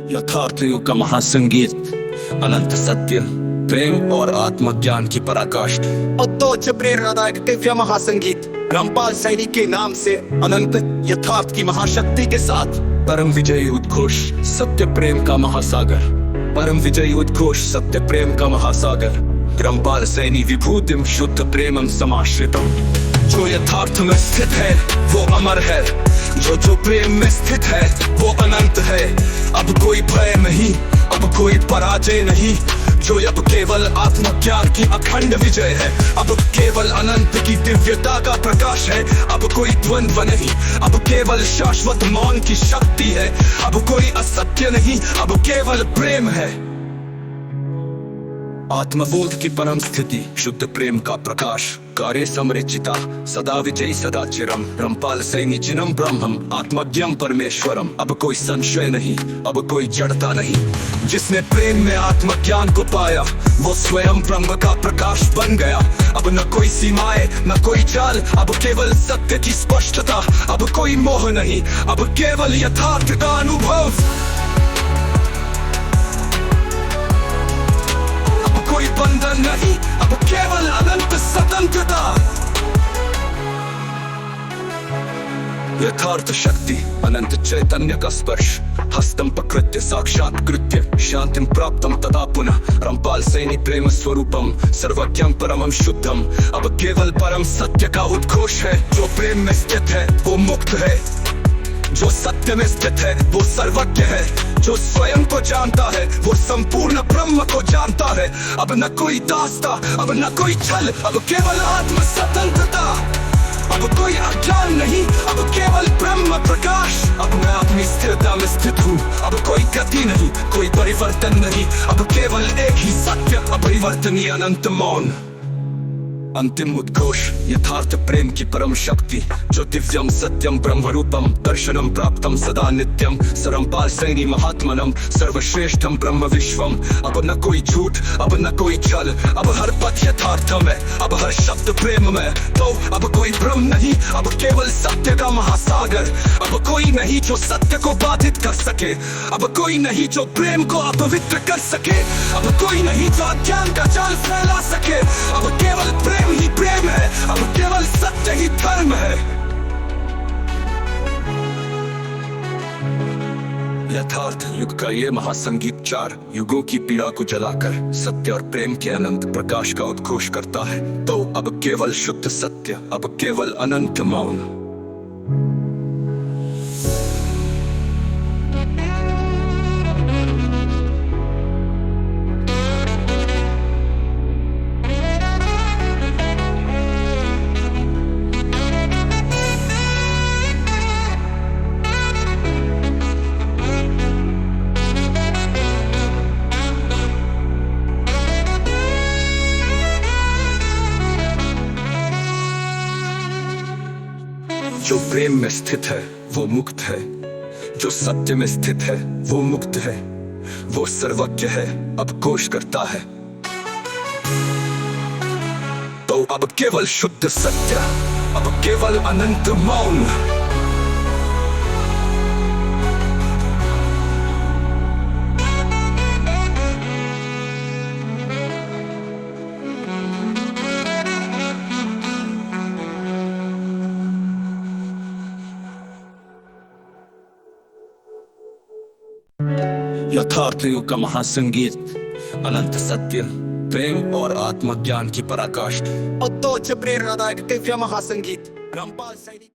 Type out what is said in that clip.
यथार्थ युग का महासंगीत, अनंत सत्य, प्रेम और आत्मज्ञान की पराकाष्ठा। अद्भुत प्रेरणादायक दिव्य महासंगीत रामपाल सैनी के नाम से अनंत यथार्थ की महाशक्ति के साथ परम विजयी उद्घोष, सत्य प्रेम का महासागर। परम विजयी उद्घोष, सत्य प्रेम का महासागर। रामपाल सैनी विभूतिम शुद्ध प्रेमम समाश्रितम। जो यथार्थ में स्थित है वो अमर है, जो प्रेम में स्थित है वो अनंत है। अब कोई भय नहीं, अब कोई पराजय नहीं, जो अब केवल आत्मज्ञान की अखंड विजय है। अब केवल अनंत की दिव्यता का प्रकाश है। अब कोई द्वंद्व नहीं, अब केवल शाश्वत मौन की शक्ति है। अब कोई असत्य नहीं, अब केवल प्रेम है। आत्मबोध की परम स्थिति, शुद्ध प्रेम का प्रकाश, कार्य समृचिता, सदा विजयी सदा चिरम। रामपाल सैनी जिनम ब्रह्मम आत्मज्ञम परमेश्वरम। अब कोई संशय नहीं, अब कोई जड़ता नहीं। जिसने प्रेम में आत्मज्ञान को पाया वो स्वयं ब्रह्म का प्रकाश बन गया। अब न कोई सीमाएं, न कोई चाल, अब केवल सत्य की स्पष्टता। अब कोई मोह नहीं, अब केवल यथार्थ का अनुभव। कोई बंधन नहीं, अब केवल अनंत स्वतंत्रता। यथार्थ शक्ति, अनंत चैतन्य का स्पर्श, हस्तम प्रकृत्य साक्षात कृत्य शांतिम प्राप्तम तदा पुनः। रामपाल सैनी प्रेम स्वरूपम सर्वज्ञम परमम शुद्धम। अब केवल परम सत्य का उद्घोष है। जो प्रेम में स्थित है वो मुक्त है, जो सत्य में स्थित है वो सर्वज्ञ है। जो स्वयं को जानता है वो संपूर्ण ब्रह्म को जानता है। अब न कोई दास्ता, अब न कोई छल, अब केवल आत्म स्वतंत्रता। अब कोई अज्ञान नहीं, अब केवल ब्रह्म प्रकाश। अब मैं अपनी स्थिरता में स्थित हूँ, अब कोई गति नहीं, कोई परिवर्तन नहीं। अब केवल एक ही सत्य, अपरिवर्तनीय अनंत मौन। अंतिम उद्घोष, यथार्थ प्रेम की परम शक्ति, जो दिव्यम सत्यम ब्रह्म रूपम दर्शनम प्राप्तम सदा नित्यम। रामपाल सैनी महात्मनम सर्वश्रेष्ठम ब्रह्म विश्वम। अब न कोई झूठ, अब न कोई छल, अब हर पथ यथार्थ में, अब हर शब्द प्रेम में। तो अब कोई भ्रम नहीं, अब केवल सत्य का महासागर। अब कोई नहीं जो सत्य को बाधित कर सके, अब कोई नहीं जो प्रेम को अपवित्र कर सके, अब कोई नहीं जो अज्ञान का जाल फैला सके। अब केवल प्रेम ही प्रेम है, अब केवल सत्य ही धर्म है। यथार्थ युग का ये महासंगीत 4 युगों की पीड़ा को जलाकर सत्य और प्रेम के अनंत प्रकाश का उद्घोष करता है। तो अब केवल शुद्ध सत्य, अब केवल अनंत मौन। जो प्रेम में स्थित है वो मुक्त है, जो सत्य में स्थित है वो मुक्त है। वो सर्वज्ञ है, अब घोष करता है। तो अब केवल शुद्ध सत्य, अब केवल अनंत मौन। यथार्थ युग का महासंगीत, अनंत सत्य, प्रेम और आत्मज्ञान की पराकाष्ठा। अद्भुत प्रेरणादायक दिव्य महासंगीत रामपाल सैनी।